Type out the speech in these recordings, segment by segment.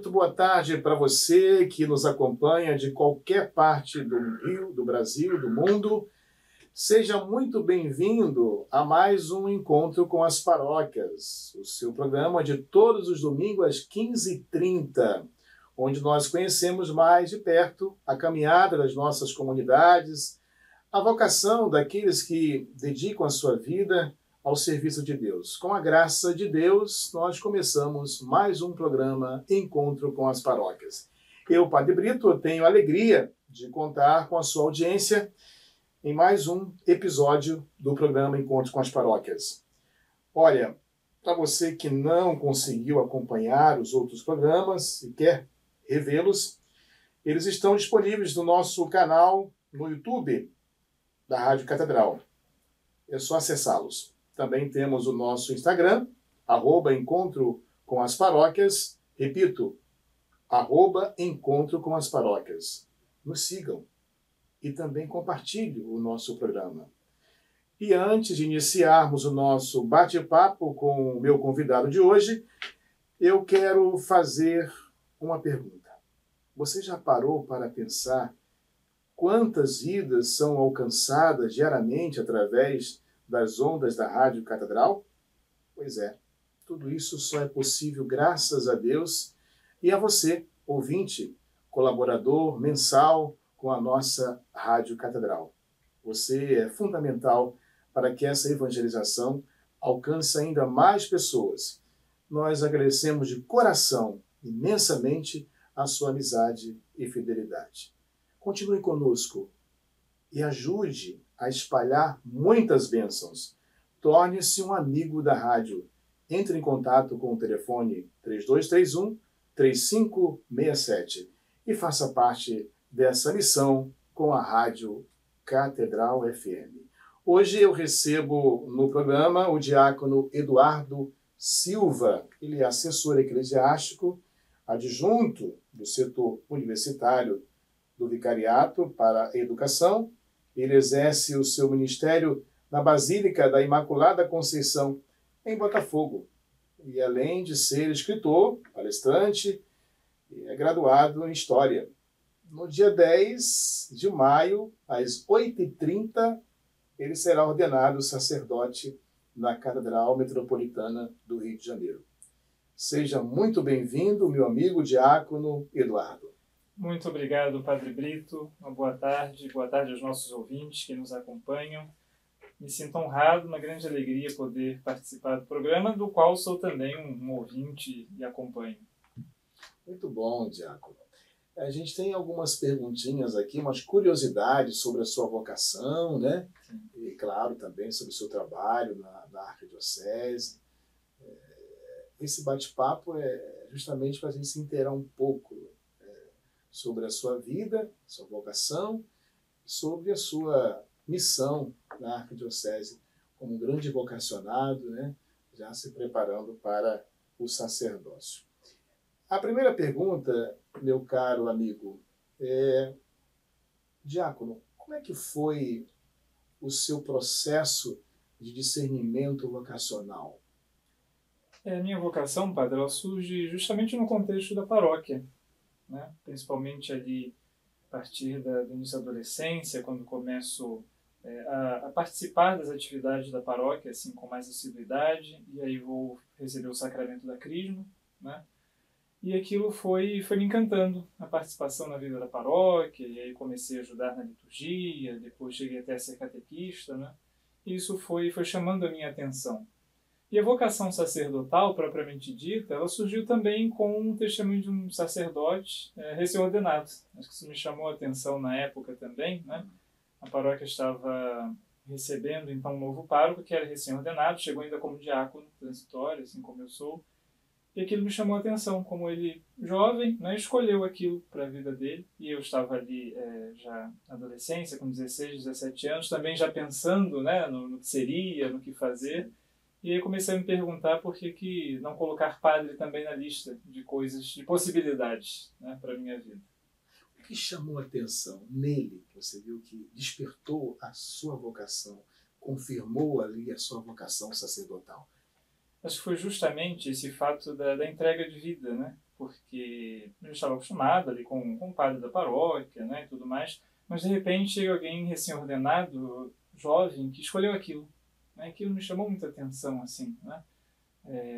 Muito boa tarde para você que nos acompanha de qualquer parte do Rio, do Brasil, do mundo. Seja muito bem-vindo a mais um Encontro com as Paróquias, o seu programa de todos os domingos às 15h30, onde nós conhecemos mais de perto a caminhada das nossas comunidades, a vocação daqueles que dedicam a sua vida ao serviço de Deus. Com a graça de Deus, nós começamos mais um programa Encontro com as Paróquias. Eu, Padre Brito, tenho a alegria de contar com a sua audiência em mais um episódio do programa Encontro com as Paróquias. Olha, para você que não conseguiu acompanhar os outros programas e quer revê-los, eles estão disponíveis no nosso canal no YouTube da Rádio Catedral. É só acessá-los. Também temos o nosso Instagram, @Encontro com as Paróquias. Repito, @Encontro com as Paróquias. Nos sigam e também compartilhem o nosso programa. E antes de iniciarmos o nosso bate-papo com o meu convidado de hoje, eu quero fazer uma pergunta. Você já parou para pensar quantas vidas são alcançadas diariamente através das ondas da Rádio Catedral? Pois é, tudo isso só é possível graças a Deus e a você, ouvinte, colaborador mensal com a nossa Rádio Catedral. Você é fundamental para que essa evangelização alcance ainda mais pessoas. Nós agradecemos de coração, imensamente, a sua amizade e fidelidade. Continue conosco e ajude a espalhar muitas bênçãos. Torne-se um amigo da rádio. Entre em contato com o telefone 3231-3567 e faça parte dessa missão com a Rádio Catedral FM. Hoje eu recebo no programa o diácono Eduardo Silva. Ele é assessor eclesiástico, adjunto do setor universitário do Vicariato para a Educação. Ele exerce o seu ministério na Basílica da Imaculada Conceição, em Botafogo. E além de ser escritor, palestrante, é graduado em História. No dia 10 de maio, às 8h30, ele será ordenado sacerdote na Catedral Metropolitana do Rio de Janeiro. Seja muito bem-vindo, meu amigo diácono Eduardo. Muito obrigado, Padre Brito. Uma boa tarde aos nossos ouvintes que nos acompanham. Me sinto honrado, uma grande alegria poder participar do programa, do qual sou também um ouvinte e acompanho. Muito bom, diácono. A gente tem algumas perguntinhas aqui, umas curiosidades sobre a sua vocação, né? Sim. E, claro, também sobre o seu trabalho na Arquidiocese. Esse bate-papo é justamente para a gente se inteirar um pouco sobre a sua vida, sua vocação, sobre a sua missão na Arquidiocese como um grande vocacionado, né? Já se preparando para o sacerdócio. A primeira pergunta, meu caro amigo, diácono, como é que foi o seu processo de discernimento vocacional? A minha vocação, Padre, ela surge justamente no contexto da paróquia, né? Principalmente ali a partir do início da adolescência, quando começo a participar das atividades da paróquia assim, com mais assiduidade, e aí vou receber o sacramento da Crisma, né? E aquilo foi me encantando, a participação na vida da paróquia, e aí comecei a ajudar na liturgia, depois cheguei até a ser catequista, né? E isso foi chamando a minha atenção. E a vocação sacerdotal, propriamente dita, ela surgiu também com o testemunho de um sacerdote recém-ordenado. Acho que isso me chamou a atenção na época também, né? A paróquia estava recebendo, então, um novo pároco, que era recém-ordenado, chegou ainda como diácono transitório, assim como eu sou. E aquilo me chamou a atenção, como ele, jovem, né, escolheu aquilo para a vida dele. E eu estava ali já na adolescência, com 16, 17 anos, também já pensando, né, no que seria, no que fazer. E aí comecei a me perguntar por que não colocar padre também na lista de coisas, de possibilidades, né, para a minha vida. O que chamou a atenção nele, que você viu que despertou a sua vocação, confirmou ali a sua vocação sacerdotal? Acho que foi justamente esse fato da entrega de vida, né? porque eu estava acostumado ali com o padre da paróquia, né, e tudo mais, mas de repente chega alguém recém-ordenado, jovem, que escolheu aquilo, né, aquilo me chamou muita atenção, assim, né.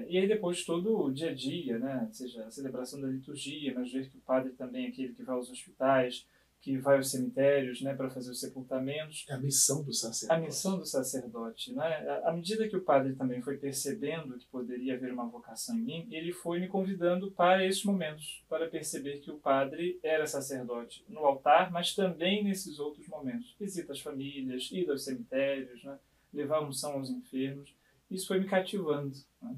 E aí depois todo o dia a dia, né, seja a celebração da liturgia, mas ver que o padre também é aquele que vai aos hospitais, que vai aos cemitérios, né, para fazer os sepultamentos. É a missão do sacerdote. A missão do sacerdote, né? À medida que o padre também foi percebendo que poderia haver uma vocação em mim, ele foi me convidando para esses momentos, para perceber que o padre era sacerdote no altar, mas também nesses outros momentos. Visita às famílias, ir aos cemitérios, né, levar a unção aos enfermos. Isso foi me cativando, né?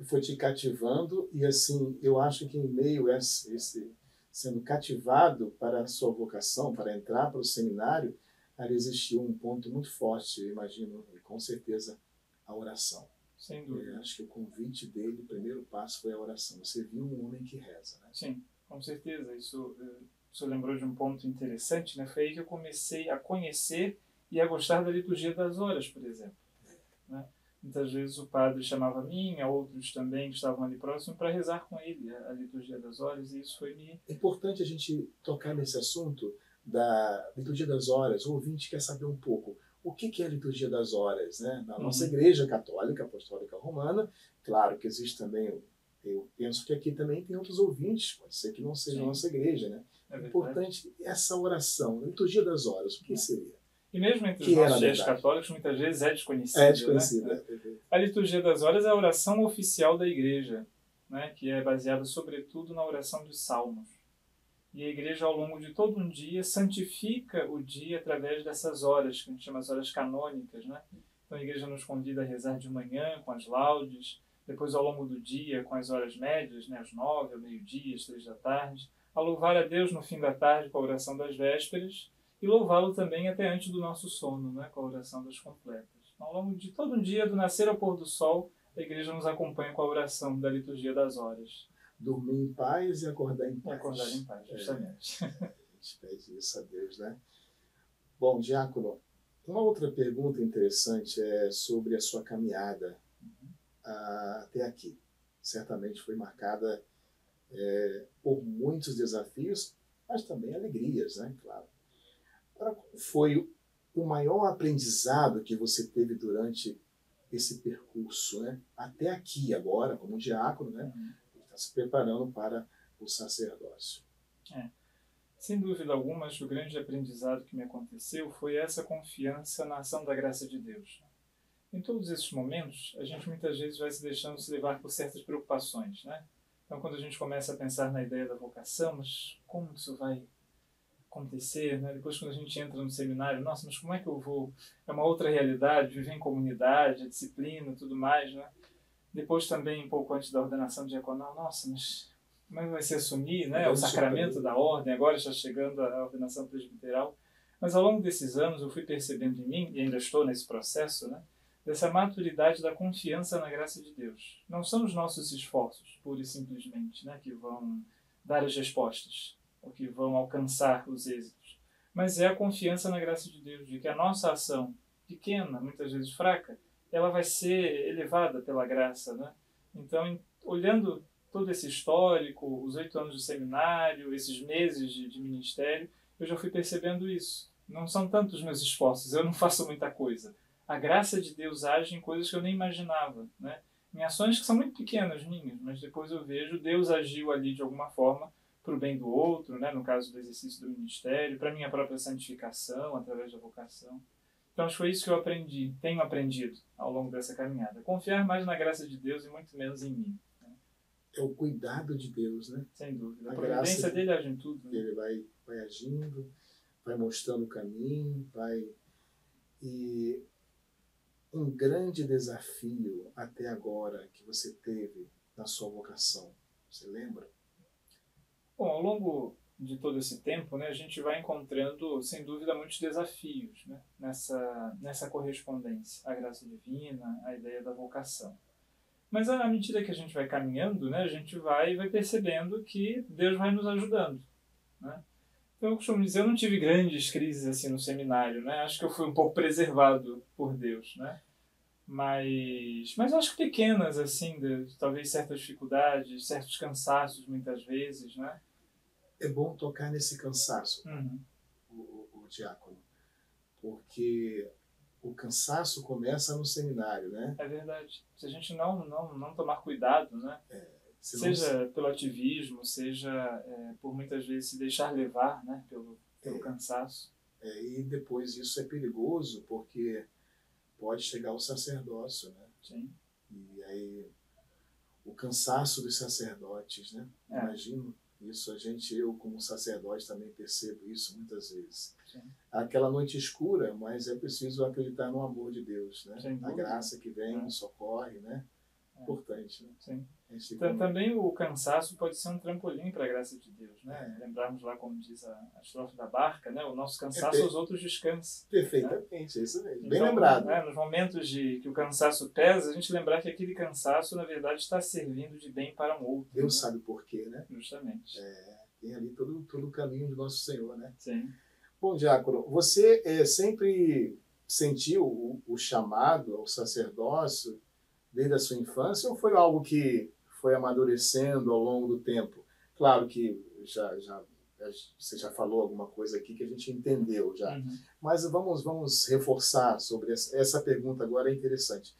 Foi te cativando e, assim, eu acho que em meio a esse sendo cativado para a sua vocação, para entrar para o seminário, ali existiu um ponto muito forte, eu imagino, e com certeza, a oração. Sem dúvida. Acho que o convite dele, o primeiro passo foi a oração. Você viu um homem que reza, né? Sim, com certeza. Isso lembrou de um ponto interessante, né? Foi aí que eu comecei a conhecer e a gostar da liturgia das horas, por exemplo, né? Muitas vezes o padre chamava a mim, a outros também que estavam ali próximo, para rezar com ele a liturgia das horas, e isso foi me... É importante a gente tocar nesse assunto da liturgia das horas. O ouvinte quer saber um pouco o que é a liturgia das horas, né? Na nossa Igreja Católica Apostólica Romana, claro que existe também, eu penso que aqui também tem outros ouvintes, pode ser que não seja a nossa igreja, né? É importante essa oração, a liturgia das horas, o que seria? E mesmo entre os nossos fiéis católicos, muitas vezes é desconhecida. É desconhecida. Né? A liturgia das horas é a oração oficial da Igreja, né? Que é baseada sobretudo na oração dos salmos. E a Igreja, ao longo de todo um dia, santifica o dia através dessas horas, que a gente chama as horas canônicas, né? Então a Igreja nos convida a rezar de manhã com as laudes, depois ao longo do dia com as horas médias, né? Às 9, ao meio-dia, às 3 da tarde, a louvar a Deus no fim da tarde com a oração das vésperas, e louvá-lo também até antes do nosso sono, né, com a oração das completas. Então, ao longo de todo um dia, do nascer ao pôr do sol, a Igreja nos acompanha com a oração da liturgia das horas. Dormir em paz e acordar em paz. E acordar em paz, justamente. A gente pede isso a Deus, né? Bom, Diácono, uma outra pergunta interessante é sobre a sua caminhada até aqui. Certamente foi marcada por muitos desafios, mas também alegrias, né? Claro. Agora, qual foi o maior aprendizado que você teve durante esse percurso, né? Até aqui, agora, como diácono, né? Está se preparando para o sacerdócio. Sem dúvida alguma, acho que o grande aprendizado que me aconteceu foi essa confiança na ação da graça de Deus. Em todos esses momentos, a gente muitas vezes vai se deixando se levar por certas preocupações, né? Então, quando a gente começa a pensar na ideia da vocação, mas como isso vai acontecer, né? Depois quando a gente entra no seminário, nossa, mas como é que eu vou? É uma outra realidade, viver em comunidade, a disciplina, tudo mais, né? Depois também, um pouco antes da ordenação diaconal, nossa, mas como é que vai se assumir, né? O sacramento da ordem, agora está chegando a ordenação presbiteral. Mas ao longo desses anos eu fui percebendo em mim, e ainda estou nesse processo, né? Dessa maturidade da confiança na graça de Deus. Não são os nossos esforços, pura e simplesmente, né? Que vão dar as respostas, ou que vão alcançar os êxitos. Mas é a confiança na graça de Deus, de que a nossa ação, pequena, muitas vezes fraca, ela vai ser elevada pela graça, né? Então, olhando todo esse histórico, os 8 anos de seminário, esses meses de ministério, eu já fui percebendo isso. Não são tantos meus esforços, eu não faço muita coisa. A graça de Deus age em coisas que eu nem imaginava, né? Em ações que são muito pequenas minhas, mas depois eu vejo Deus agiu ali de alguma forma para o bem do outro, né? No caso do exercício do ministério, para a minha própria santificação, através da vocação. Então, acho que foi isso que eu aprendi, tenho aprendido ao longo dessa caminhada. Confiar mais na graça de Deus e muito menos em mim. Né? É o cuidado de Deus, né? Sem dúvida. A providência dele age em tudo. Né? Ele vai agindo, vai mostrando o caminho, vai... E um grande desafio até agora que você teve na sua vocação, você lembra? Bom, ao longo de todo esse tempo, né, a gente vai encontrando, sem dúvida, muitos desafios, né, nessa correspondência à graça divina, à ideia da vocação. Mas à medida que a gente vai caminhando, né, a gente vai percebendo que Deus vai nos ajudando. Né? Então, eu costumo dizer, eu não tive grandes crises assim no seminário. Né? Acho que eu fui um pouco preservado por Deus. Né? mas eu acho que pequenas, assim, talvez certas dificuldades, certos cansaços, muitas vezes, né? É bom tocar nesse cansaço, Uhum. o diácono, porque o cansaço começa no seminário, né? É verdade. Se a gente não tomar cuidado, né? Senão, Seja pelo ativismo, seja por muitas vezes se deixar levar, né? Pelo cansaço. E depois isso é perigoso, porque pode chegar ao sacerdócio, né? Sim. E aí o cansaço dos sacerdotes, né? Imagino isso, eu como sacerdote também percebo isso muitas vezes. Sim. Aquela noite escura, mas é preciso acreditar no amor de Deus, né? Sem A dúvida. graça que vem, socorre, né? Importante, né? Sim. Como... Também o cansaço pode ser um trampolim para a graça de Deus, né? Lembrarmos lá, como diz a estrofe da barca, né? O nosso cansaço, os outros descansam. Perfeitamente, né? isso mesmo. Então, bem lembrado. Nos momentos que o cansaço pesa, a gente lembrar que aquele cansaço, na verdade, está servindo de bem para um outro. Deus sabe por quê, né? Justamente. Tem ali todo o caminho do nosso Senhor, né? Sim. Bom, diácono, você sempre sentiu o chamado ao sacerdócio desde a sua infância ou foi algo que foi amadurecendo ao longo do tempo? Claro que você já falou alguma coisa aqui que a gente entendeu já, mas vamos reforçar sobre essa pergunta agora, é interessante.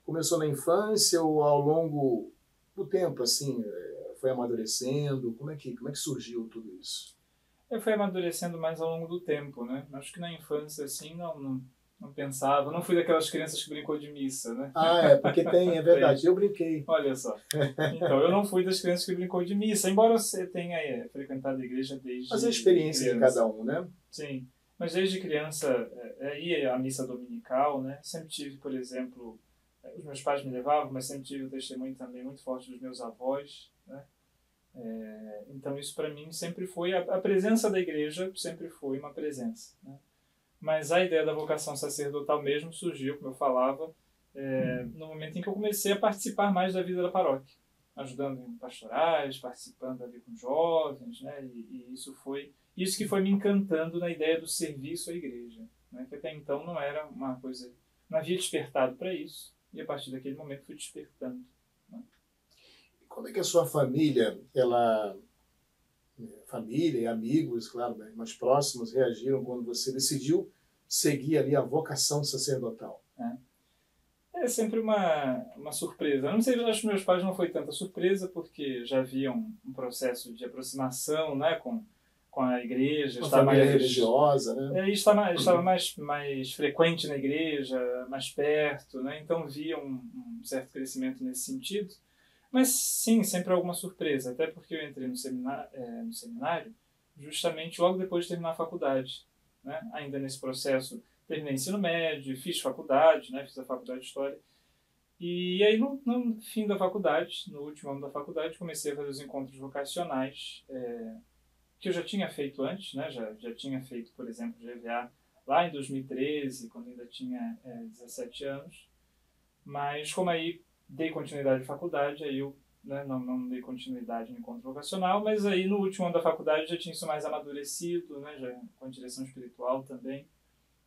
Começou na infância ou ao longo do tempo, assim, foi amadurecendo? Como é que surgiu tudo isso? Eu fui amadurecendo mais ao longo do tempo, né? Acho que na infância, assim, não pensava. Não fui daquelas crianças que brincou de missa, né? Porque é verdade. Eu brinquei. Olha só. Então, eu não fui das crianças que brincou de missa, embora você tenha frequentado a igreja desde Mas a experiência criança. de cada um, né? Sim. Mas desde criança, ia à missa dominical, né? Sempre tive, por exemplo, os meus pais me levavam, mas sempre tive o testemunho também muito forte dos meus avós, né? Então isso para mim sempre foi a presença da igreja, sempre foi uma presença, né? Mas a ideia da vocação sacerdotal mesmo surgiu, como eu falava, no momento em que eu comecei a participar mais da vida da paróquia, ajudando em pastorais, participando ali com jovens, né? E isso que foi me encantando na ideia do serviço à igreja, né? Que até então não era uma coisa, não havia despertado para isso, e a partir daquele momento fui despertando. Como é que a sua família, família e amigos, claro, né, mais próximos, reagiram quando você decidiu seguir ali a vocação sacerdotal? É sempre uma surpresa. Eu não sei, acho que meus pais não foi tanta surpresa, porque já havia um processo de aproximação, né, com a igreja. Uma família religiosa, né? Estava mais frequente na igreja, mais perto, né? Então via um certo crescimento nesse sentido. Mas sim, sempre alguma surpresa, até porque eu entrei no seminário justamente logo depois de terminar a faculdade, né? Ainda nesse processo, terminei ensino médio, fiz faculdade, né? Fiz a faculdade de História. E aí, no fim da faculdade, no último ano da faculdade, comecei a fazer os encontros vocacionais, que eu já tinha feito antes, né? Já tinha feito, por exemplo, GVA lá em 2013, quando ainda tinha 17 anos. Mas como aí dei continuidade à faculdade, aí eu, né, não dei continuidade no encontro vocacional, mas aí no último ano da faculdade já tinha isso mais amadurecido, né, já com a direção espiritual também.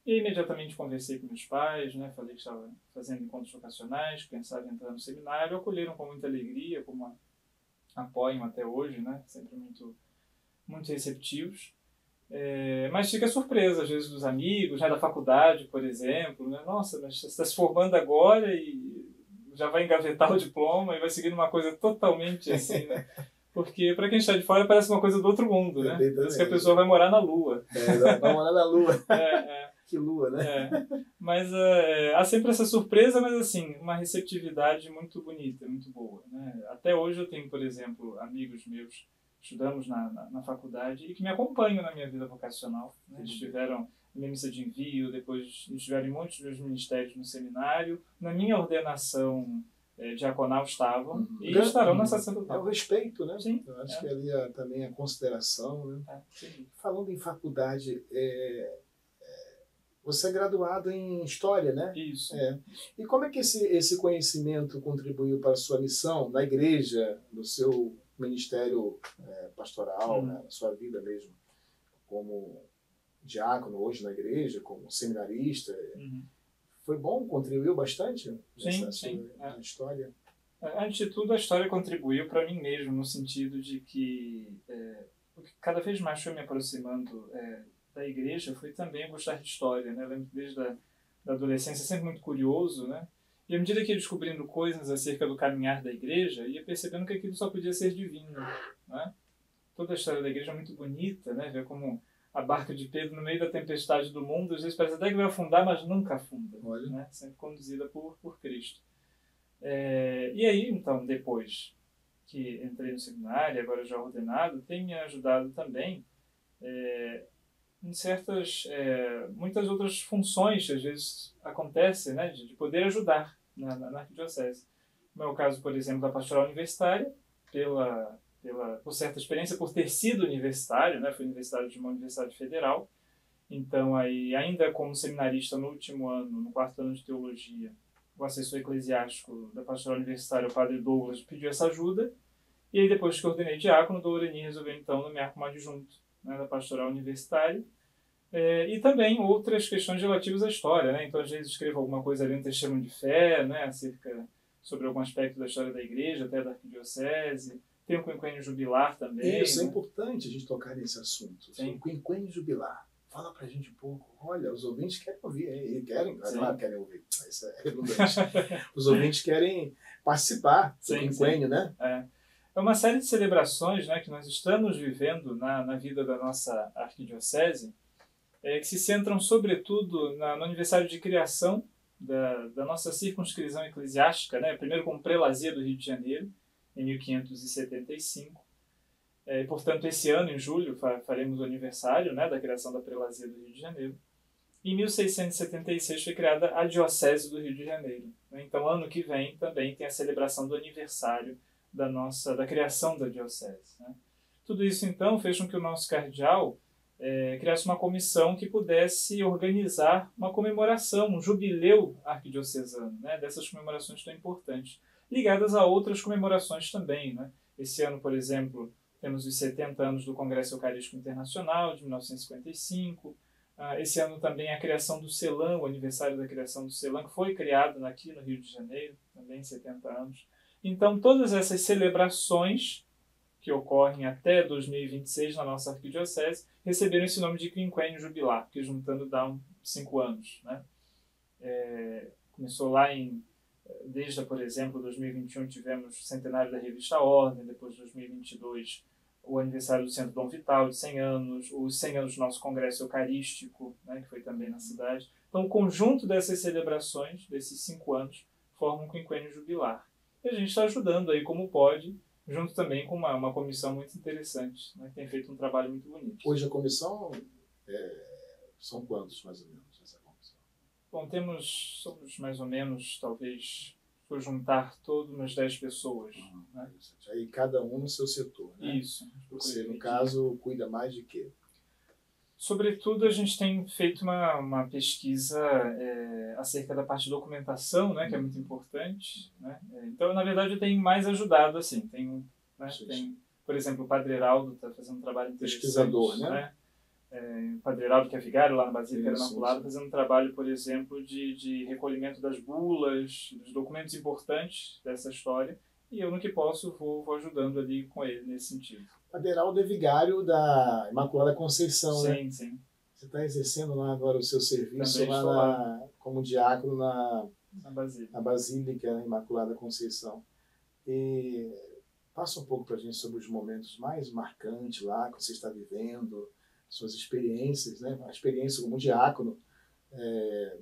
E imediatamente conversei com meus pais, né, falei que estava fazendo encontros vocacionais, que pensava em entrar no seminário, acolheram com muita alegria, como apoiam até hoje, né, sempre muito receptivos. Mas fica surpresa, às vezes, dos amigos, né, da faculdade, por exemplo. Né? Nossa, mas você está se formando agora e já vai engavetar o diploma e vai seguir uma coisa totalmente assim, né? Porque, para quem está de fora, parece uma coisa do outro mundo, né? Parece que a pessoa vai morar na Lua. Vai morar na Lua. Que Lua, né? Mas há sempre essa surpresa, mas assim, uma receptividade muito bonita, muito boa. Né? Até hoje eu tenho, por exemplo, amigos meus, estudamos na faculdade, e que me acompanham na minha vida vocacional. Né? Eles estiveram na minha missa de envio, depois estiveram em muitos dos meus ministérios no seminário, na minha ordenação diaconal estavam, e estarão na sacerdotal. É o respeito, né? Sim. Eu acho que ali também a consideração, né? Falando em faculdade, você é graduado em História, né? Isso. E como é que esse conhecimento contribuiu para a sua missão na igreja, no seu ministério pastoral, né? Na sua vida mesmo, como diácono hoje na igreja, como seminarista? foi bom? Contribuiu bastante Sim, nessa sim. sua história? Antes de tudo, a história contribuiu para mim mesmo, no sentido de que o que cada vez mais foi me aproximando da igreja foi também gostar de história, né? Eu lembro que desde da adolescência sempre muito curioso, né? E à medida que ia descobrindo coisas acerca do caminhar da igreja, ia percebendo que aquilo só podia ser divino, né? Toda a história da igreja é muito bonita, né? Ver como a barca de Pedro no meio da tempestade do mundo, às vezes parece até que vai afundar, mas nunca afunda, né? Sempre conduzida por Cristo. E aí, então, depois que entrei no seminário, agora já ordenado, tem me ajudado também em muitas outras funções que às vezes acontecem, né, de poder ajudar na arquidiocese. No meu caso, por exemplo, da pastoral universitária, por certa experiência, por ter sido universitário, né, fui universitário de uma universidade federal, então aí, ainda como seminarista no último ano, no 4º ano de teologia, o assessor eclesiástico da pastoral universitária, o padre Douglas, pediu essa ajuda, e aí depois que eu ordenei diácono, o Doureni resolveu então nomear como adjunto, né, da pastoral universitária, e também outras questões relativas à história, né? Então às vezes escrevo alguma coisa ali no testemunho de fé, né, sobre algum aspecto da história da igreja, até da arquidiocese. Tem o quinquênio jubilar também. Isso, né? É importante a gente tocar nesse assunto. O quinquênio jubilar. Fala pra gente um pouco. Olha, os ouvintes querem ouvir, hein? Querem, claro, querem ouvir. Isso é redundante. Os ouvintes querem participar do quinquênio, né? É uma série de celebrações, né, que nós estamos vivendo na vida da nossa arquidiocese, que se centram sobretudo no aniversário de criação da nossa circunscrição eclesiástica, né, primeiro como prelazia do Rio de Janeiro, em 1575. Portanto, esse ano, em julho, faremos o aniversário, né, da criação da prelazia do Rio de Janeiro. Em 1676 foi criada a Diocese do Rio de Janeiro. Então, ano que vem também tem a celebração do aniversário da criação da Diocese. Né? Tudo isso, então, fez com que o nosso cardeal criasse uma comissão que pudesse organizar uma comemoração, um jubileu arquidiocesano, né? Dessas comemorações tão importantes, ligadas a outras comemorações também. Né? Esse ano, por exemplo, temos os 70 anos do Congresso Eucarístico Internacional, de 1955. Esse ano também a criação do CELAM, o aniversário da criação do CELAM, que foi criado aqui no Rio de Janeiro, também 70 anos. Então, todas essas celebrações que ocorrem até 2026 na nossa arquidiocese receberam esse nome de quinquênio jubilar, que juntando dá 5 anos. Né? Começou lá desde, por exemplo, 2021 tivemos o centenário da revista Ordem, depois de 2022 o aniversário do Centro Dom Vital, de 100 anos, os 100 anos do nosso Congresso Eucarístico, né, que foi também na cidade. Então, o conjunto dessas celebrações, desses 5 anos, forma um quinquênio jubilar. E a gente está ajudando aí como pode, junto também com uma comissão muito interessante, né, que tem feito um trabalho muito bonito. Hoje a comissão são quantos, mais ou menos, essa comissão? Bom, somos mais ou menos, talvez, por juntar todas umas 10 pessoas. Né? Aí cada um no seu setor, né? Isso. Você, no caso, cuida mais de quê? Sobretudo, a gente tem feito uma pesquisa acerca da parte de documentação, né, que é muito importante. Né? Então, na verdade, eu tenho mais ajudado, assim. Tem, por exemplo, o Padre Heraldo está fazendo um trabalho interessante. Pesquisador, né? O Padre Heraldo, que é vigário lá na Basílica da Imaculada, fazendo um trabalho, por exemplo, de recolhimento das bulas, dos documentos importantes dessa história. E eu, no que posso, vou ajudando ali com ele nesse sentido. Padre Heraldo é vigário da Imaculada Conceição, sim, né? Sim. Você está exercendo lá agora o seu serviço como diácono na Basílica Imaculada Conceição. E passa um pouco para a gente sobre os momentos mais marcantes lá que você está vivendo, suas experiências, né? A experiência como diácono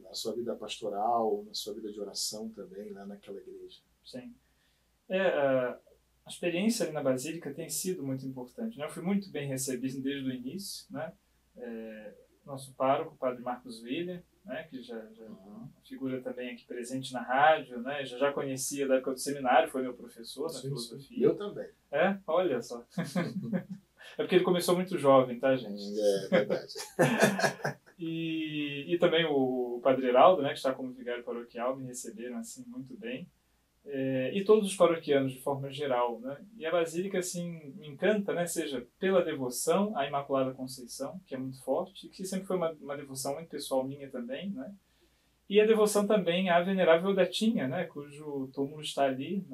na sua vida pastoral, na sua vida de oração também, lá naquela igreja. Sim. A experiência ali na Basílica tem sido muito importante. Né? Eu fui muito bem recebido desde o início. Né? Nosso pároco, o padre Marcos Willer, né? Que já figura também aqui presente na rádio, né? Já conhecia da época do seminário, foi meu professor na filosofia. Eu também. Olha só. É porque ele começou muito jovem, tá, gente? É verdade. E também o Padre Heraldo, né, que está como vigário paroquial, me receberam assim muito bem. E todos os paroquianos de forma geral, né? E a Basílica assim me encanta, né? Seja pela devoção à Imaculada Conceição, que é muito forte, e que sempre foi uma devoção muito pessoal minha também, né? E a devoção também à Venerável Odatinha, né, cujo túmulo está ali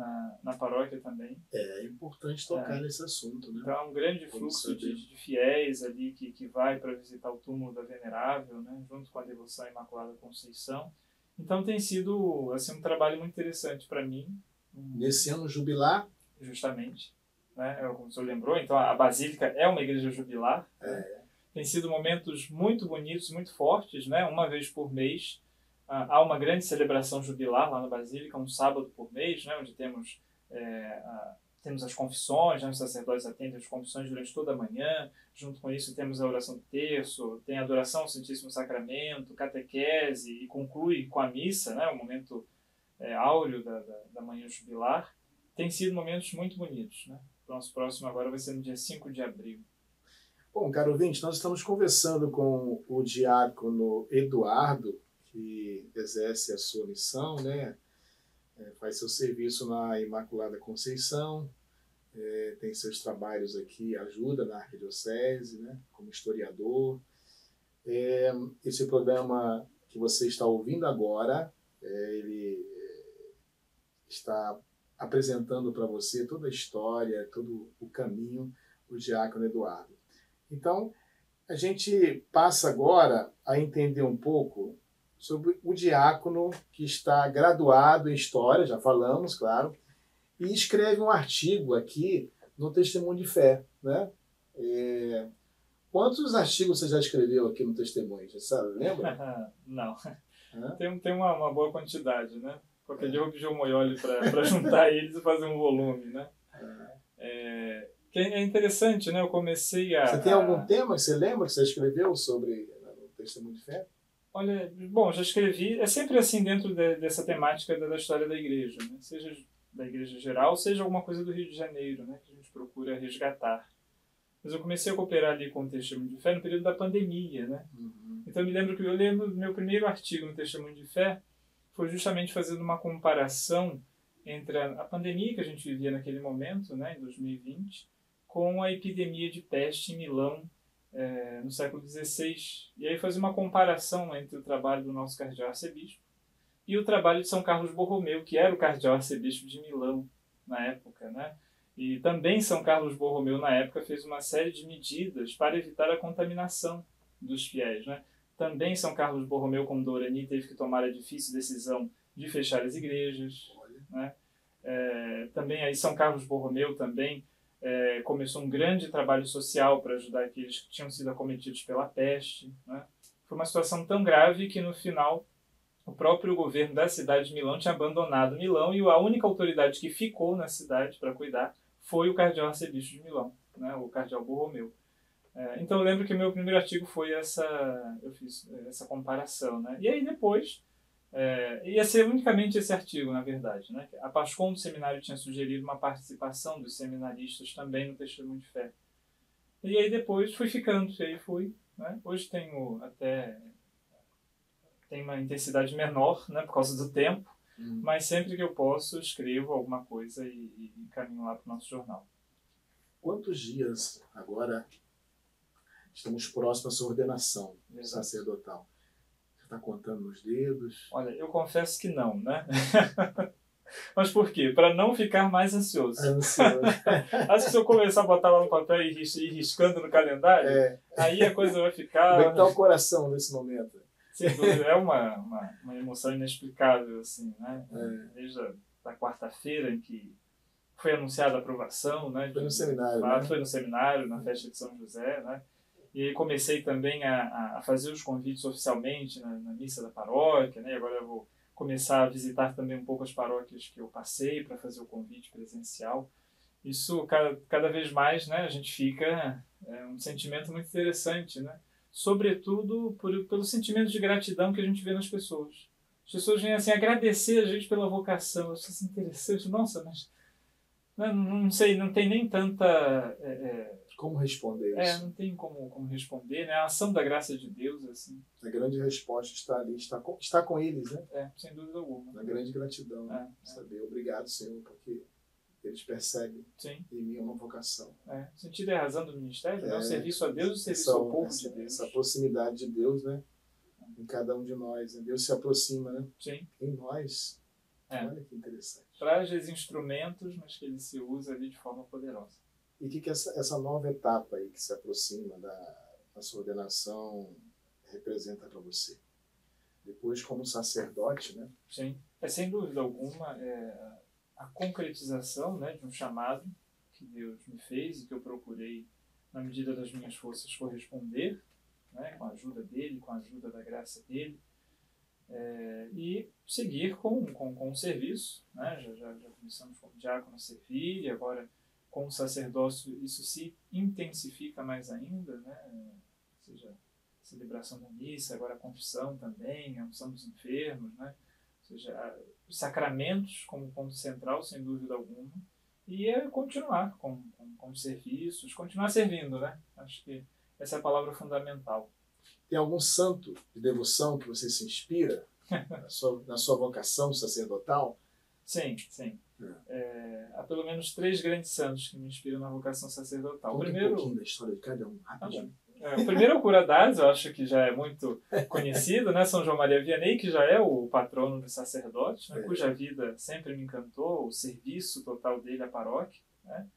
na paróquia também. É importante tocar nesse assunto, né? Então há um grande fluxo de fiéis ali que vai para visitar o túmulo da Venerável, né, junto com a devoção à Imaculada Conceição. Então tem sido assim, um trabalho muito interessante para mim. Nesse ano jubilar? Justamente. Né, como o senhor lembrou, então a Basílica é uma igreja jubilar. Tem sido momentos muito bonitos, muito fortes, né? Uma vez por mês há uma grande celebração jubilar lá na Basílica, um sábado por mês, né? Onde temos as confissões, né? Os sacerdotes atendem as confissões durante toda a manhã. Junto com isso temos a oração do terço, tem a adoração ao Santíssimo Sacramento, catequese e conclui com a missa, né? O momento áureo da manhã jubilar. Tem sido momentos muito bonitos, né? O nosso próximo agora vai ser no dia 5 de abril. Bom, caro ouvinte, nós estamos conversando com o diácono Eduardo, que exerce a sua missão, né? Faz seu serviço na Imaculada Conceição, tem seus trabalhos aqui, ajuda na Arquidiocese, né? Como historiador. Esse programa que você está ouvindo agora, ele está apresentando para você toda a história, todo o caminho do diácono Eduardo. Então, a gente passa agora a entender um pouco sobre o diácono que está graduado em História, já falamos, claro, e escreve um artigo aqui no Testemunho de Fé, né? Quantos artigos você já escreveu aqui no Testemunho? Você lembra? Não. Tem uma boa quantidade, né? Qualquer dia eu vou pedir o Moioli para juntar eles e fazer um volume, né? Que é interessante, né? Eu comecei a... Você tem algum tema que você lembra que você escreveu sobre o Testemunho de Fé? Olha, bom, já escrevi... É sempre assim dentro dessa temática da história da igreja, né? Seja da igreja geral, seja alguma coisa do Rio de Janeiro, né? Que a gente procura resgatar. Mas eu comecei a cooperar ali com o Testemunho de Fé no período da pandemia, né? Então eu lembro do meu primeiro artigo no Testemunho de Fé foi justamente fazendo uma comparação entre a pandemia que a gente vivia naquele momento, né, em 2020, com a epidemia de peste em Milão no século XVI. E aí fazer uma comparação entre o trabalho do nosso cardeal arcebispo e o trabalho de São Carlos Borromeu, que era o cardeal arcebispo de Milão na época, né? E também São Carlos Borromeu, na época, fez uma série de medidas para evitar a contaminação dos fiéis, né? Também São Carlos Borromeu, como Dorani, teve que tomar a difícil decisão de fechar as igrejas, né? Também aí São Carlos Borromeu também começou um grande trabalho social para ajudar aqueles que tinham sido acometidos pela peste, né? Foi uma situação tão grave que, no final, o próprio governo da cidade de Milão tinha abandonado Milão e a única autoridade que ficou na cidade para cuidar foi o cardeal arcebispo de Milão, né? O cardeal Borromeu. Então eu lembro que meu primeiro artigo foi eu fiz essa comparação, né? E aí depois, ia ser unicamente esse artigo, na verdade, né? A Pascom do seminário tinha sugerido uma participação dos seminaristas também no Testemunho de Fé. E aí depois fui ficando, e aí fui, né? Hoje tenho uma intensidade menor, né, por causa do tempo, mas sempre que eu posso escrevo alguma coisa e encaminho lá para o nosso jornal. Quantos dias agora estamos próximos à sua ordenação sacerdotal? Você está contando nos dedos? Olha, eu confesso que não, né? Mas por quê? Para não ficar mais ansioso. Acho que se eu começar a botar lá no papel e ir riscando no calendário, aí a coisa vai ficar... Como é que está o coração nesse momento? Sem dúvida, é uma emoção inexplicável, assim, né? Desde a quarta-feira em que foi anunciada a aprovação, né? Foi no seminário, né? Foi no seminário, na festa de São José, né? E aí comecei também a fazer os convites oficialmente na missa da paróquia, né? E agora eu vou começar a visitar também um pouco as paróquias que eu passei para fazer o convite presencial. Isso, cada vez mais, né? A gente fica... um sentimento muito interessante, né? Sobretudo pelo sentimento de gratidão que a gente vê nas pessoas. As pessoas vêm assim agradecer a gente pela vocação. Eu acho isso interessante. Nossa, mas não sei, não tem nem tanta... como responder isso? Não tem como responder, né? A ação da graça de Deus, assim. A grande resposta está ali, está com eles, né? Sem dúvida alguma. A grande gratidão, saber. Obrigado, Senhor, porque eles percebem em mim uma vocação. O sentido e a razão do ministério, né? O serviço a Deus e o serviço ao povo de Deus. Essa proximidade de Deus, né? Em cada um de nós, né? Deus se aproxima, né? Sim. Em nós. É. Olha que interessante. Frágeis instrumentos, mas que ele se usa ali de forma poderosa. E o que essa nova etapa aí que se aproxima da sua ordenação representa para você? Depois, como sacerdote, né? Sim. Sem dúvida alguma, a concretização, né, de um chamado que Deus me fez e que eu procurei, na medida das minhas forças, corresponder, né, com a ajuda dele, com a ajuda da graça dele, e seguir com o serviço, né? Já começamos como diácono a servir, e agora com o sacerdócio isso se intensifica mais ainda, né? Ou seja, a celebração da missa, agora a confissão também, a unção dos enfermos, né? Ou seja, os sacramentos como ponto central, sem dúvida alguma, e continuar com serviços, continuar servindo, né? Acho que essa é a palavra fundamental. Tem algum santo de devoção que você se inspira na sua vocação sacerdotal? Sim, sim. Há pelo menos 3 grandes santos que me inspiram na vocação sacerdotal. Conta um pouquinho da história de cada um, rapidinho. O primeiro é o Cura d'Ars, eu acho que já é muito conhecido, né? São João Maria Vianney, que já é o patrono dos sacerdotes, né? Cuja vida sempre me encantou, o serviço total dele à paróquia, né?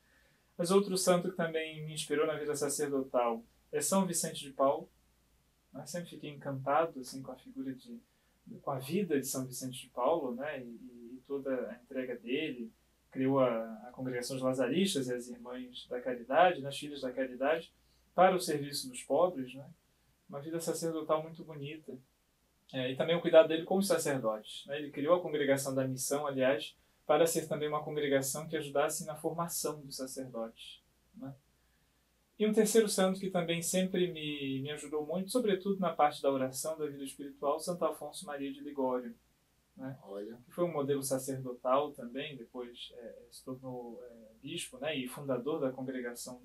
Mas outro santo que também me inspirou na vida sacerdotal é São Vicente de Paulo. Eu sempre fiquei encantado assim, com a figura com a vida de São Vicente de Paulo, né? E toda a entrega dele. Criou a Congregação dos Lazaristas e as Irmãs da Caridade, né? As Filhas da Caridade, para o serviço dos pobres, né? Uma vida sacerdotal muito bonita. E também o cuidado dele com os sacerdotes, né? Ele criou a Congregação da Missão, aliás, para ser também uma congregação que ajudasse na formação dos sacerdotes, né? E um terceiro santo que também sempre me ajudou muito, sobretudo na parte da oração, da vida espiritual, Santo Afonso Maria de Ligório, né? Olha. Que foi um modelo sacerdotal também, depois se tornou bispo, né? E fundador da Congregação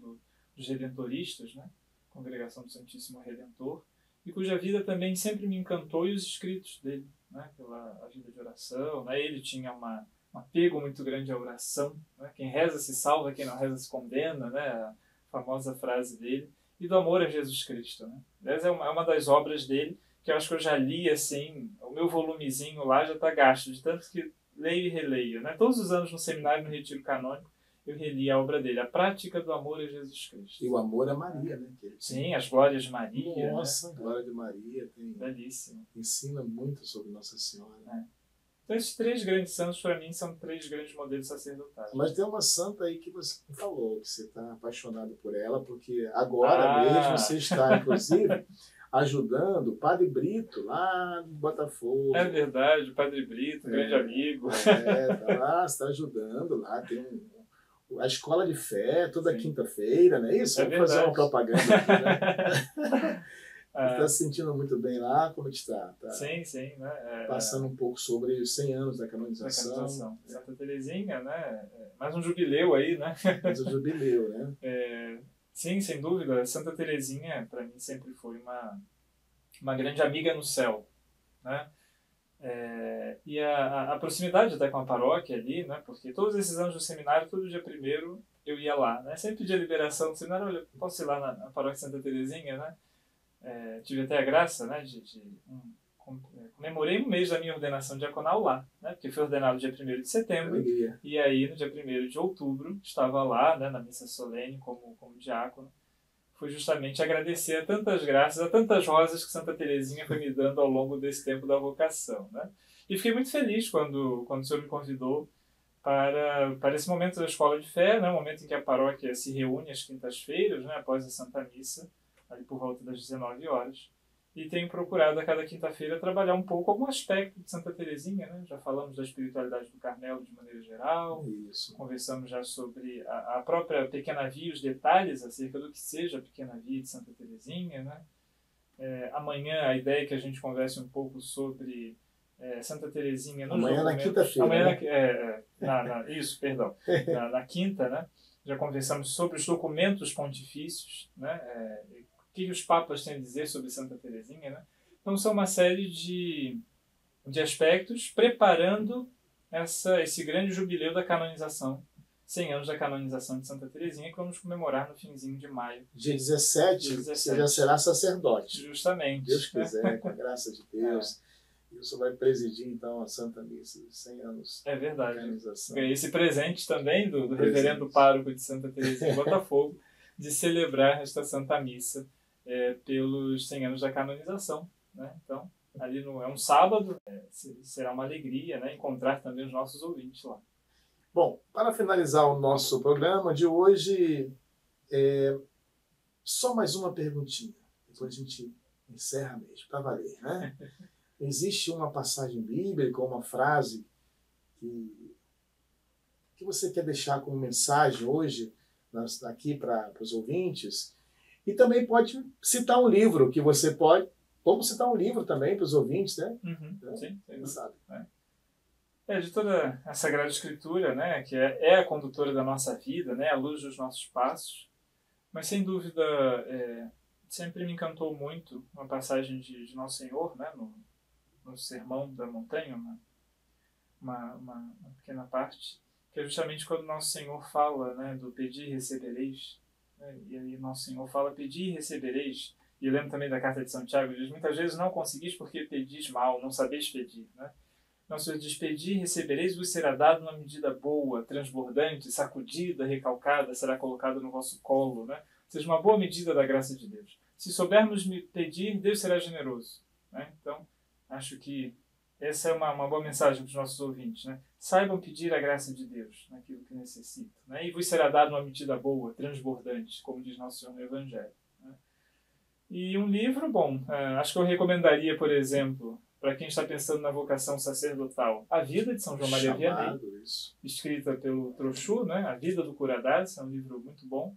dos Redentoristas, né? Congregação do Santíssimo Redentor, e cuja vida também sempre me encantou, e os escritos dele, né? Pela vida de oração, né? Ele tinha um apego muito grande à oração, né? Quem reza se salva, quem não reza se condena, né? A famosa frase dele, e do amor a Jesus Cristo, né? Essa é uma das obras dele, que eu acho que eu já li, assim, o meu volumezinho lá já está gasto, de tanto que leio e releio, né? Todos os anos no seminário, no Retiro Canônico, eu reli a obra dele, A Prática do Amor a Jesus Cristo. E o amor a Maria, né? Sim, as glórias de Maria. Nossa, né? Glória de Maria. Belíssimo. Ensina muito sobre Nossa Senhora. Então, esses 3 grandes santos, para mim, são 3 grandes modelos sacerdotais. Mas tem uma santa aí que você falou, que você está apaixonado por ela, porque agora mesmo você está, inclusive, ajudando o Padre Brito, lá no Botafogo. É verdade, o Padre Brito, grande amigo. Tá lá, você está ajudando lá, tem a Escola de Fé, toda quinta-feira, não é isso? Vamos fazer uma propaganda aqui, né? Você está se sentindo muito bem lá? Como está? Sim, né? Passando um pouco sobre os 100 anos da canonização. Santa Teresinha, né? Mais um jubileu aí, né? Mais um jubileu, né? Sim, sem dúvida. Santa Teresinha, para mim, sempre foi uma grande amiga no céu, né? E a proximidade até com a paróquia ali, né? Porque todos esses anos do seminário, todo dia 1º eu ia lá, né? Sempre pedia liberação do seminário, olha, posso ir lá na paróquia Santa Teresinha, né? Tive até a graça, né, comemorei um mês da minha ordenação diaconal lá, né, porque fui ordenado dia 1º de setembro, e aí no dia 1º de outubro estava lá, né, na missa solene como diácono. Fui justamente agradecer a tantas graças, a tantas rosas que Santa Teresinha foi me dando ao longo desse tempo da vocação, né? E fiquei muito feliz quando o senhor me convidou para esse momento da Escola de Fé, né, um momento em que a paróquia se reúne às quintas-feiras, né, após a Santa Missa, ali por volta das 19 horas, e tenho procurado a cada quinta-feira trabalhar um pouco algum aspecto de Santa Teresinha, né? Já falamos da espiritualidade do Carmelo de maneira geral, conversamos já sobre a própria Pequena Via, os detalhes acerca do que seja a Pequena Via de Santa Teresinha, né? Amanhã a ideia é que a gente converse um pouco sobre Santa Teresinha nos amanhã na quinta-feira. Amanhã isso, perdão. Na quinta, né? Já conversamos sobre os documentos pontifícios, né? O que os papas têm a dizer sobre Santa Teresinha, né? Então são uma série de aspectos preparando esse grande jubileu da canonização 100 anos da canonização de Santa Teresinha, que vamos comemorar no finzinho de maio. Dia 17, você já será sacerdote. Justamente. Deus quiser, com a graça de Deus. E você vai presidir, então, a Santa Missa dos 100 anos da canonização. Ganhei esse presente também do reverendo pároco de Santa Teresinha em Botafogo, de celebrar esta Santa Missa pelos 100 anos da canonização. Né? Então, ali é um sábado, será uma alegria, né, encontrar também os nossos ouvintes lá. Bom, para finalizar o nosso programa de hoje, só mais uma perguntinha. Depois a gente encerra mesmo, para valer, né? Existe uma passagem bíblica, uma frase que você quer deixar como mensagem hoje, aqui para os ouvintes? E também pode citar um livro que você pode... Vamos citar um livro também para os ouvintes, né? Sim, sabe. De toda a Sagrada Escritura, né, que é a condutora da nossa vida, né, a luz dos nossos passos, mas sem dúvida sempre me encantou muito uma passagem de Nosso Senhor, né, no Sermão da Montanha, uma pequena parte, que é justamente quando Nosso Senhor fala, né, do pedir e recebereis, né, e aí Nosso Senhor fala pedir e recebereis, e eu lembro também da carta de São Tiago, diz, muitas vezes não conseguis porque pedis mal, não sabeis pedir, né? Nosso Senhor diz, pedir e recebereis, vos será dado uma medida boa, transbordante, sacudida, recalcada, será colocada no vosso colo, né? Ou seja, uma boa medida da graça de Deus. Se soubermos pedir, Deus será generoso, né? Então, acho que essa é uma boa mensagem para os nossos ouvintes, né? Saibam pedir a graça de Deus naquilo que necessitam, né? E vos será dado uma medida boa, transbordante, como diz Nosso Senhor no Evangelho, né? E um livro, bom, acho que eu recomendaria, por exemplo, para quem está pensando na vocação sacerdotal, A Vida de São João Maria Vianney, escrita pelo Trochu, né? A Vida do Curadades, é um livro muito bom.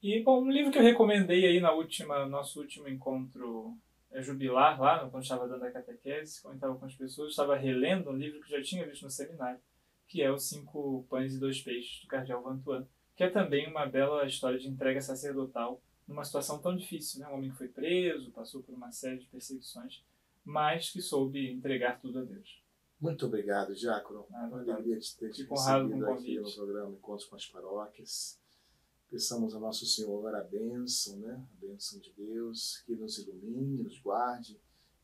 E, bom, um livro que eu recomendei aí nosso último encontro jubilar, lá, quando estava dando a catequese, quando estava com as pessoas, estava relendo um livro que eu já tinha visto no seminário, que é Os 5 Pães e 2 Peixes, do Cardeal Vantuan, que é também uma bela história de entrega sacerdotal numa situação tão difícil, né? Um homem que foi preso, passou por uma série de perseguições, mas que soube entregar tudo a Deus. Muito obrigado, Diácono. Uma alegria de ter te recebido aqui no programa Encontros com as Paróquias. Peçamos a Nosso Senhor a bênção, né? A bênção de Deus, que nos ilumine, nos guarde,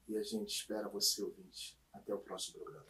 e a gente espera você, ouvinte. Até o próximo programa.